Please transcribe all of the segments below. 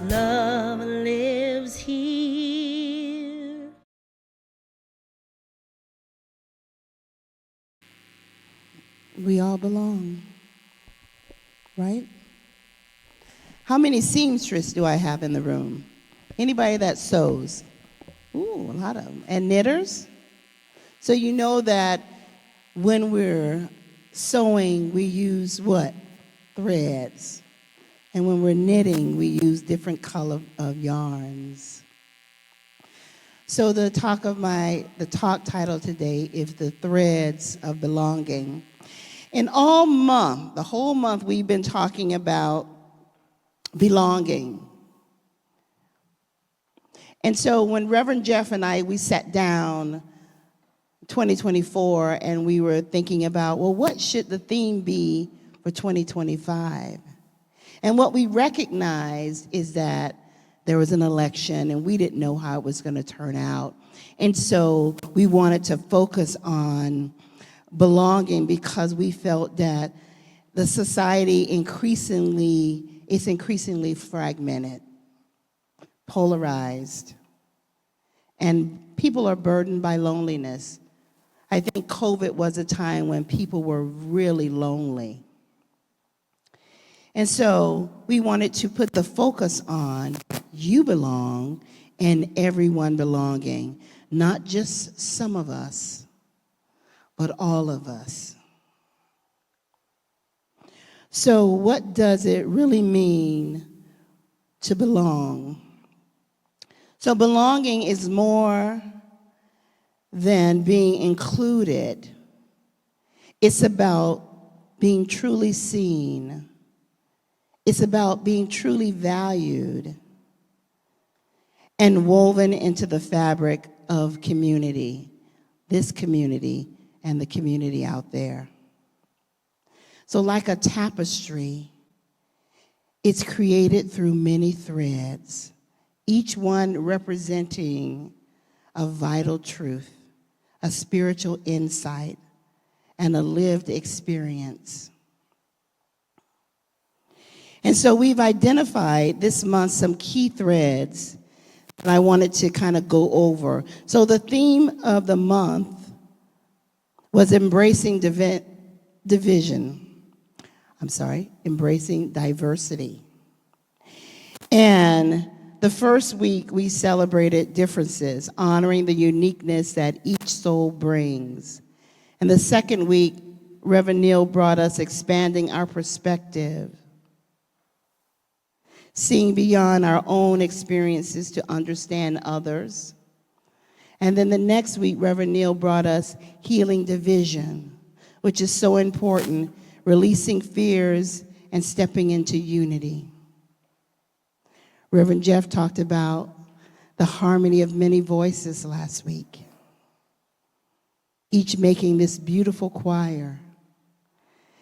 Love lives here. We all belong, right? How many seamstresses do I have in the room? Anybody that sews? Ooh, a lot of them. And knitters? So you know that when we're sewing, we use what? Threads. And when we're knitting, we use different color of yarns. So the talk title today is The Threads of Belonging. And all month, the whole month, we've been talking about belonging. And so when Reverend Jeff and we sat down 2024 and we were thinking about, well, what should the theme be for 2025? And what we recognized is that there was an election and we didn't know how it was going to turn out. And so we wanted to focus on belonging because we felt that the society is increasingly fragmented, polarized, and people are burdened by loneliness. I think COVID was a time when people were really lonely. And so we wanted to put the focus on you belong and everyone belonging, not just some of us, but all of us. So what does it really mean to belong? So belonging is more than being included. It's about being truly seen. It's about being truly valued and woven into the fabric of community, this community and the community out there. So like a tapestry, it's created through many threads, each one representing a vital truth, a spiritual insight, and a lived experience. And so we've identified this month some key threads that I wanted to kind of go over. So the theme of the month was embracing embracing diversity. And the first week we celebrated differences, honoring the uniqueness that each soul brings. And the second week, Reverend Neil brought us expanding our perspective, seeing beyond our own experiences to understand others. And then the next week, Reverend Neil brought us healing division, which is so important, releasing fears and stepping into unity. Reverend Jeff talked about the harmony of many voices last week, each making this beautiful choir.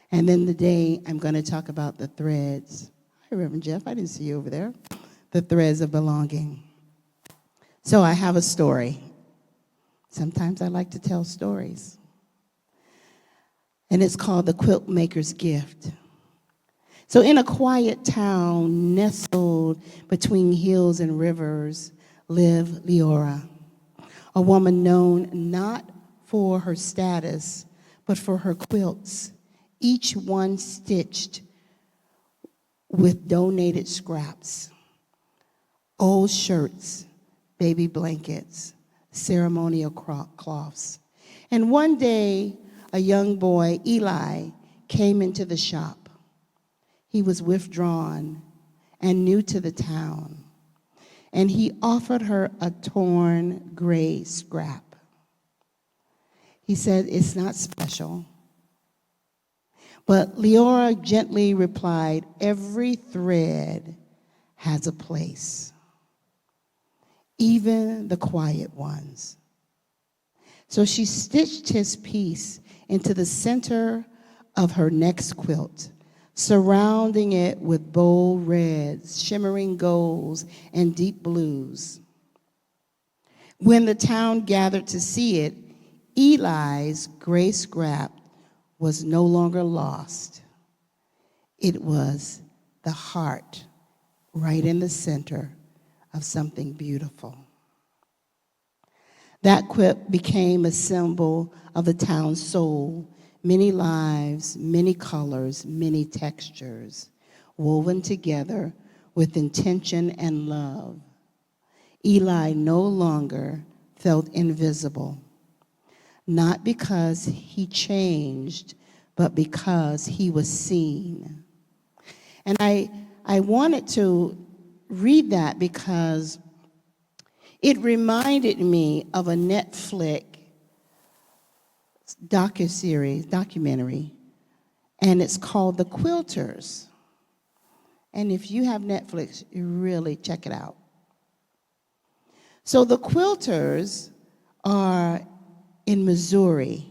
And then today, I'm going to talk about the threads. Hi, Reverend Jeff, I didn't see you over there. The threads of belonging. So I have a story. Sometimes I like to tell stories. And it's called The Quilt Maker's Gift. So in a quiet town nestled between hills and rivers lived Leora, a woman known not for her status, but for her quilts, each one stitched with donated scraps, old shirts, baby blankets, ceremonial cloths. And one day, a young boy, Eli, came into the shop. He was withdrawn and new to the town, and he offered her a torn gray scrap. He said, "It's not special." But Leora gently replied, "Every thread has a place, even the quiet ones." So she stitched his piece into the center of her next quilt, surrounding it with bold reds, shimmering golds, and deep blues. When the town gathered to see it, Eli's gray scrap was no longer lost. It was the heart right in the center of something beautiful. That quilt became a symbol of the town's soul, many lives, many colors, many textures, woven together with intention and love. Eli no longer felt invisible, not because he changed, but because he was seen. And I wanted to read that because it reminded me of a Netflix documentary, and it's called The Quilters. And if you have Netflix, you really check it out. So the Quilters are in Missouri.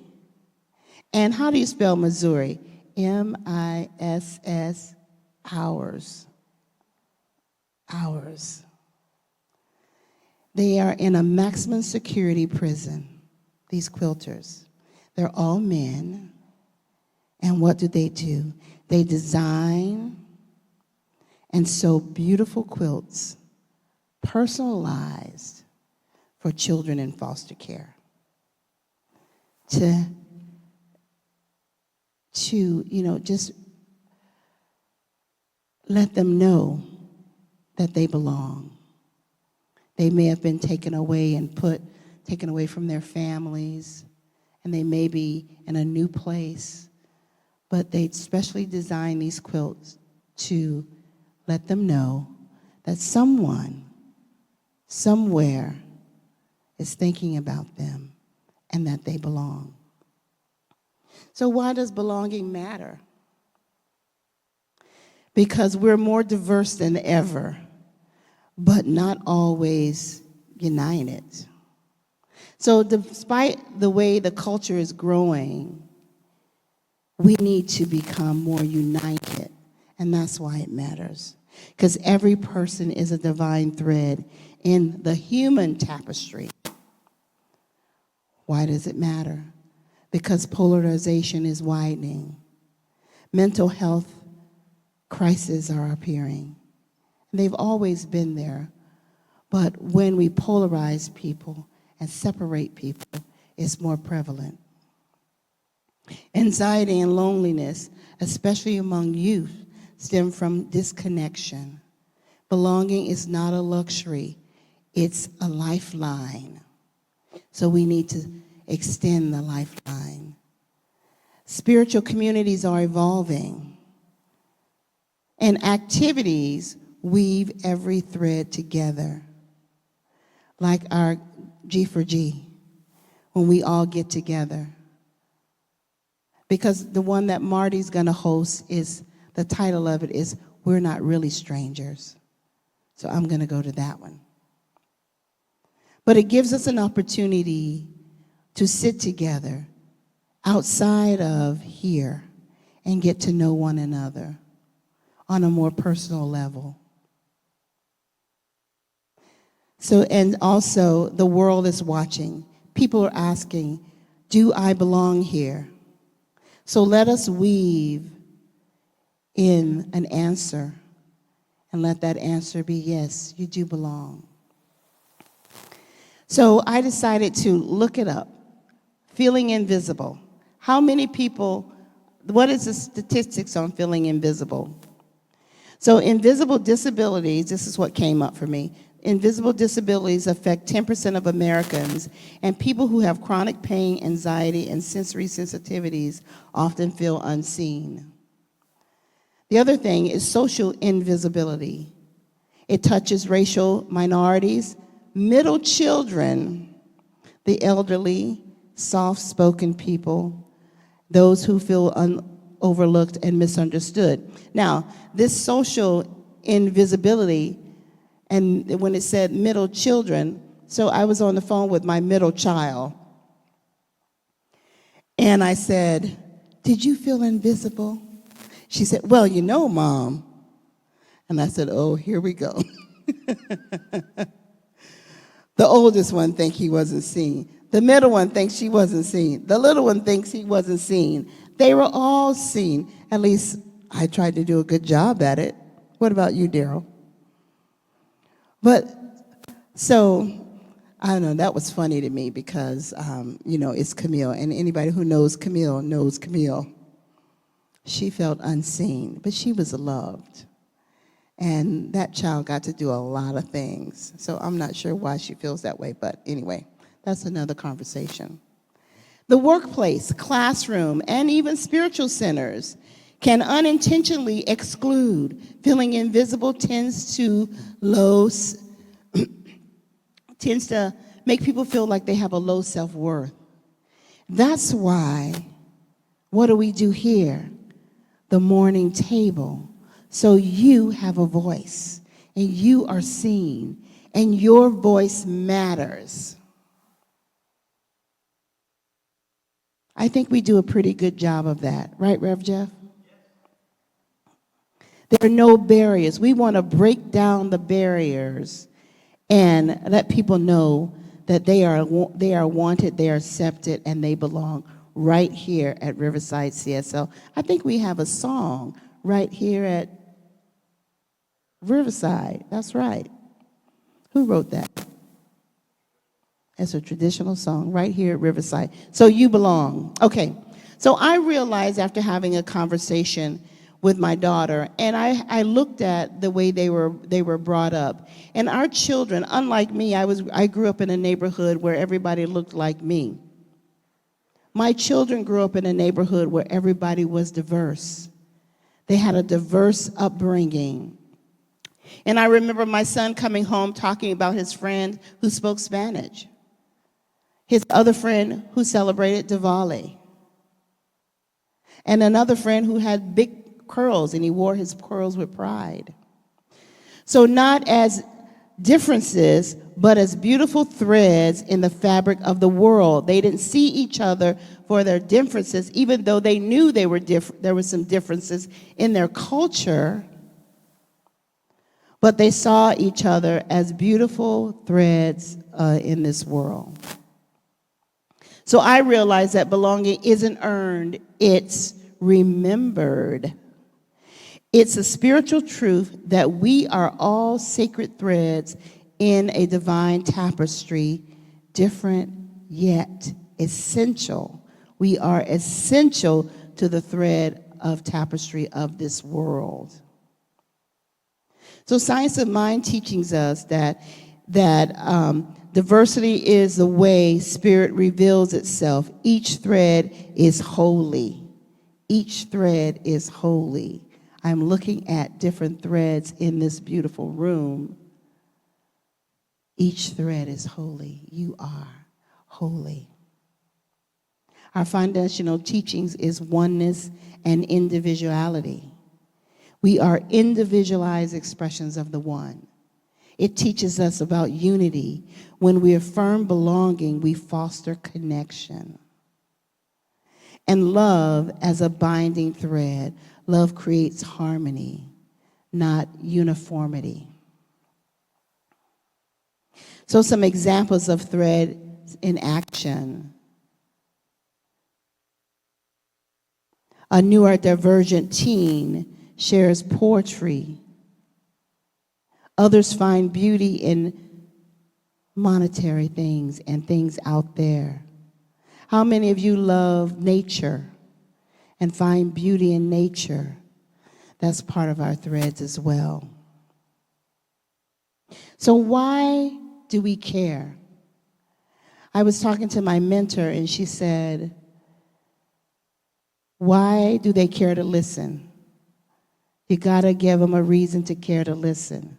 And how do you spell Missouri? M-I-S-S, hours. Hours. They are in a maximum security prison, these quilters. They're all men. And what do? They design and sew beautiful quilts, personalized for children in foster care. To just let them know that they belong. They may have been taken away from their families, and they may be in a new place, but they specially designed these quilts to let them know that someone, somewhere, is thinking about them and that they belong. So why does belonging matter? Because we're more diverse than ever, but not always united. So despite the way the culture is growing, we need to become more united, and that's why it matters. Because every person is a divine thread in the human tapestry. Why does it matter? Because polarization is widening. Mental health crises are appearing. They've always been there. But when we polarize people and separate people, it's more prevalent. Anxiety and loneliness, especially among youth, stem from disconnection. Belonging is not a luxury, it's a lifeline. So we need to extend the lifeline. Spiritual communities are evolving, and activities weave every thread together, like our G4G, when we all get together. Because the one that Marty's going to host the title of it is We're Not Really Strangers. So I'm going to go to that one. But it gives us an opportunity to sit together outside of here and get to know one another on a more personal level. So, and also the world is watching. People are asking, do I belong here? So let us weave in an answer and let that answer be yes, you do belong. So I decided to look it up. Feeling invisible. How many people, what is the statistics on feeling invisible? So invisible disabilities, this is what came up for me. Invisible disabilities affect 10% of Americans, and people who have chronic pain, anxiety, and sensory sensitivities often feel unseen. The other thing is social invisibility. It touches racial minorities, middle children, the elderly, soft-spoken people, those who feel overlooked and misunderstood. Now, this social invisibility, and when it said middle children, so I was on the phone with my middle child, and I said, did you feel invisible? She said, well, you know, Mom. And I said, oh, here we go. The oldest one thinks he wasn't seen. The middle one thinks she wasn't seen. The little one thinks he wasn't seen. They were all seen. At least I tried to do a good job at it. What about you, Daryl? But so, I don't know, that was funny to me because, it's Camille. And anybody who knows Camille knows Camille. She felt unseen, but she was loved. And that child got to do a lot of things. So I'm not sure why she feels that way, but anyway, that's another conversation. The workplace, classroom, and even spiritual centers can unintentionally exclude. Feeling invisible tends to make people feel like they have a low self-worth. That's why, what do we do here? The morning table. So you have a voice, and you are seen, and your voice matters. I think we do a pretty good job of that, right, Rev Jeff? There are no barriers. We want to break down the barriers and let people know that they are wanted, they are accepted, and they belong right here at Riverside CSL. I think we have a song right here at Riverside. That's right. Who wrote that? It's a traditional song right here at Riverside. So you belong. Okay. So I realized after having a conversation with my daughter, and I looked at the way they were brought up. And our children, unlike me, I grew up in a neighborhood where everybody looked like me. My children grew up in a neighborhood where everybody was diverse. They had a diverse upbringing. And I remember my son coming home talking about his friend who spoke Spanish, his other friend who celebrated Diwali, and another friend who had big curls, and he wore his curls with pride. So not as differences, but as beautiful threads in the fabric of the world. They didn't see each other for their differences, even though they knew they were there were some differences in their culture, but they saw each other as beautiful threads in this world. So I realized that belonging isn't earned, it's remembered. It's a spiritual truth that we are all sacred threads in a divine tapestry, different yet essential. We are essential to the thread of tapestry of this world. So Science of Mind teaches us that diversity is the way spirit reveals itself. Each thread is holy. Each thread is holy. I'm looking at different threads in this beautiful room. Each thread is holy. You are holy. Our foundational teachings is oneness and individuality. We are individualized expressions of the one. It teaches us about unity. When we affirm belonging, we foster connection. And love as a binding thread. Love creates harmony, not uniformity. So some examples of thread in action. A neurodivergent teen shares poetry. Others find beauty in monetary things and things out there. How many of you love nature and find beauty in nature? That's part of our threads as well. So why do we care? I was talking to my mentor and she said, why do they care to listen? You gotta give them a reason to care to listen.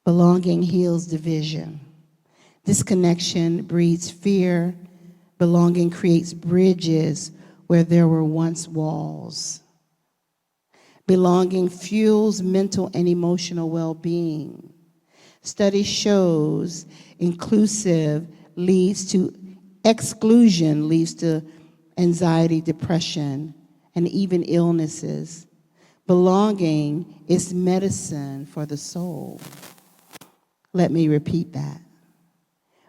Belonging heals division. Disconnection breeds fear. Belonging creates bridges where there were once walls. Belonging fuels mental and emotional well-being. Study shows exclusion leads to anxiety, depression, and even illnesses. Belonging is medicine for the soul. Let me repeat that.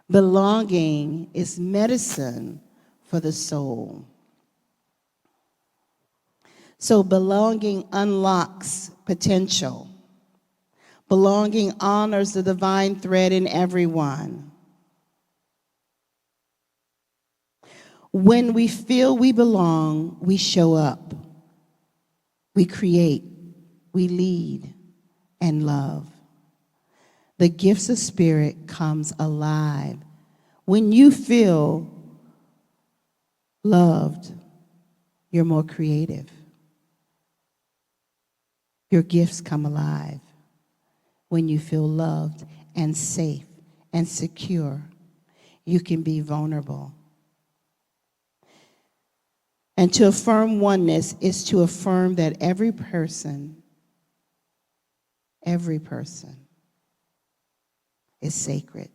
Belonging is medicine for the soul. So belonging unlocks potential. Belonging honors the divine thread in everyone. When we feel we belong, we show up. We create, we lead, and love. The gifts of spirit comes alive. When you feel loved, you're more creative. Your gifts come alive when you feel loved and safe and secure. You can be vulnerable. And to affirm oneness is to affirm that every person is sacred.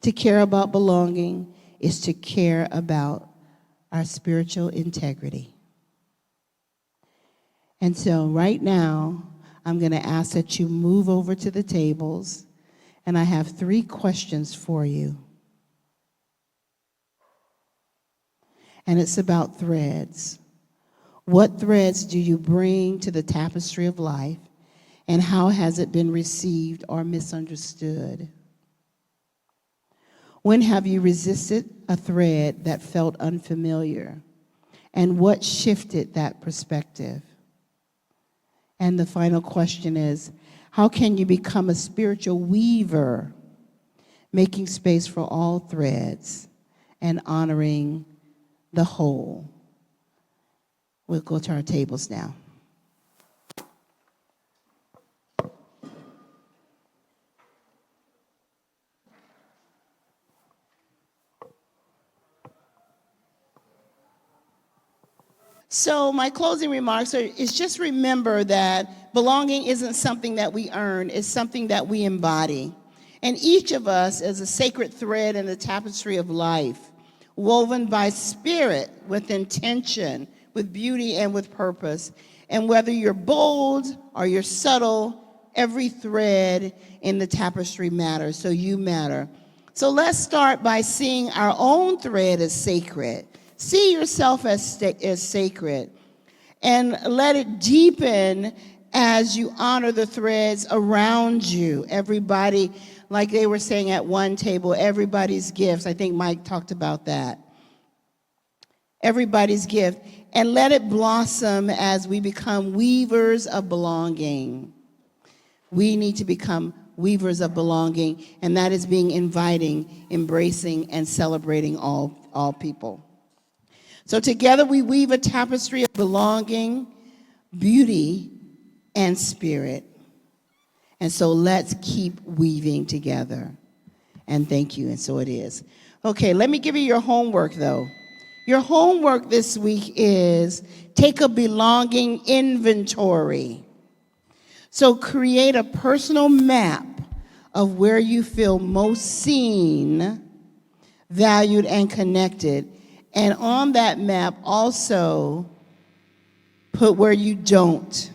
To care about belonging is to care about our spiritual integrity. And so right now, I'm going to ask that you move over to the tables, and I have 3 questions for you. And it's about threads. What threads do you bring to the tapestry of life, and how has it been received or misunderstood? When have you resisted a thread that felt unfamiliar, and what shifted that perspective? And the final question is, how can you become a spiritual weaver, making space for all threads and honoring the whole? We'll go to our tables now. So my closing remarks is just remember that belonging isn't something that we earn, it's something that we embody. And each of us is a sacred thread in the tapestry of life, woven by spirit with intention, with beauty and with purpose. And whether you're bold or you're subtle, every thread in the tapestry matters, so you matter. So let's start by seeing our own thread as sacred. See yourself as sacred, and let it deepen as you honor the threads around you. Everybody, like they were saying at one table, everybody's gifts. I think Mike talked about that. Everybody's gift. And let it blossom as we become weavers of belonging. We need to become weavers of belonging, and that is being inviting, embracing, and celebrating all people. So together we weave a tapestry of belonging, beauty, and spirit. And so let's keep weaving together. And thank you, and so it is. Okay, let me give you your homework, though. Your homework this week is take a belonging inventory. So create a personal map of where you feel most seen, valued, and connected. And on that map, also put where you don't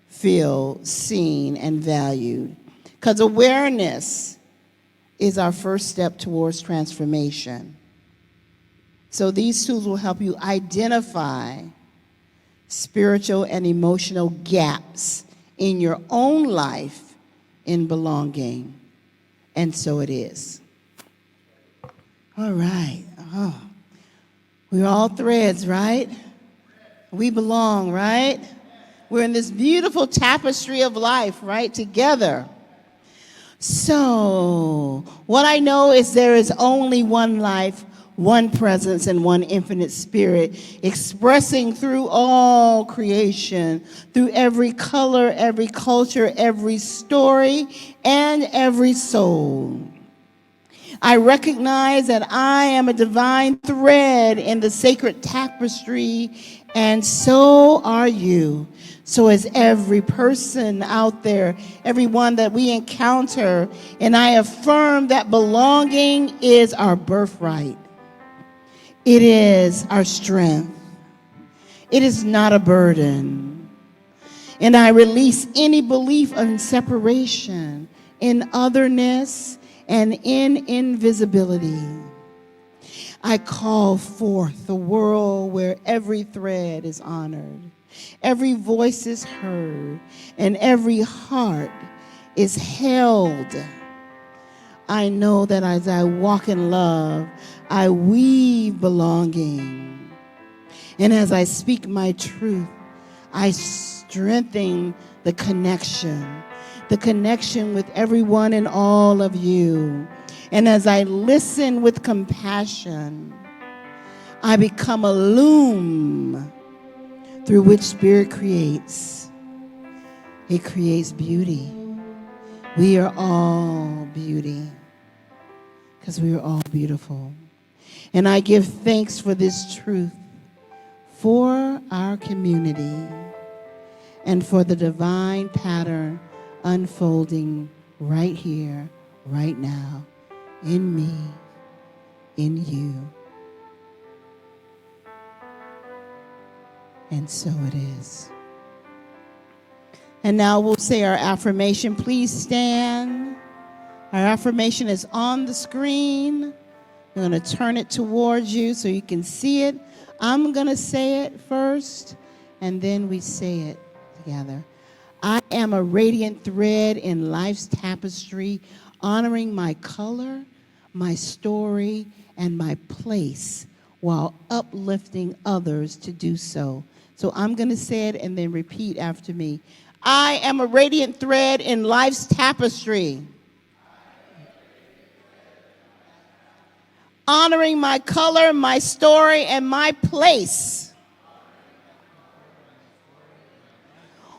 feel seen and valued. Because awareness is our first step towards transformation. So these tools will help you identify spiritual and emotional gaps in your own life in belonging. And so it is. All right. Oh. We're all threads, right? We belong, right? We're in this beautiful tapestry of life, right? Together. So, what I know is there is only one life, one presence, and one infinite spirit expressing through all creation, through every color, every culture, every story, and every soul. I recognize that I am a divine thread in the sacred tapestry, and so are you. So is every person out there, everyone that we encounter, and I affirm that belonging is our birthright. It is our strength. It is not a burden. And I release any belief in separation, in otherness, and in invisibility. I call forth the world where every thread is honored, Every voice is heard, and every heart is held. I know that as I walk in love, I weave belonging. And as I speak my truth, I strengthen the connection with everyone and all of you. And as I listen with compassion, I become a loom through which Spirit creates. It creates beauty. We are all beauty because we are all beautiful. And I give thanks for this truth for our community and for the divine pattern unfolding right here, right now, in me, in you. And so it is. And now we'll say our affirmation. Please stand. Our affirmation is on the screen. I'm going to turn it towards you so you can see it. I'm going to say it first, and then we say it together. I am a radiant thread in life's tapestry, honoring my color, my story, and my place while uplifting others to do so. So I'm going to say it and then repeat after me. I am a radiant thread in life's tapestry, honoring my color, my story, and my place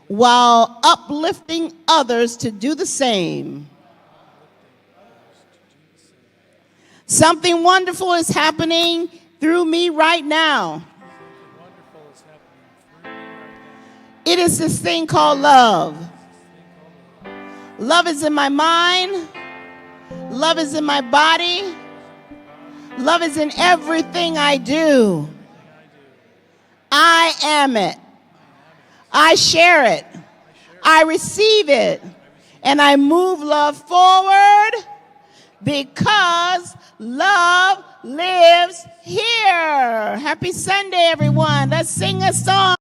while uplifting others to do the same. Something wonderful is happening through me right now. It is this thing called love. Love is in my mind. Love is in my body. Love is in everything I do. I am it. I share it. I receive it. And I move love forward because love lives here. Happy Sunday, everyone. Let's sing a song.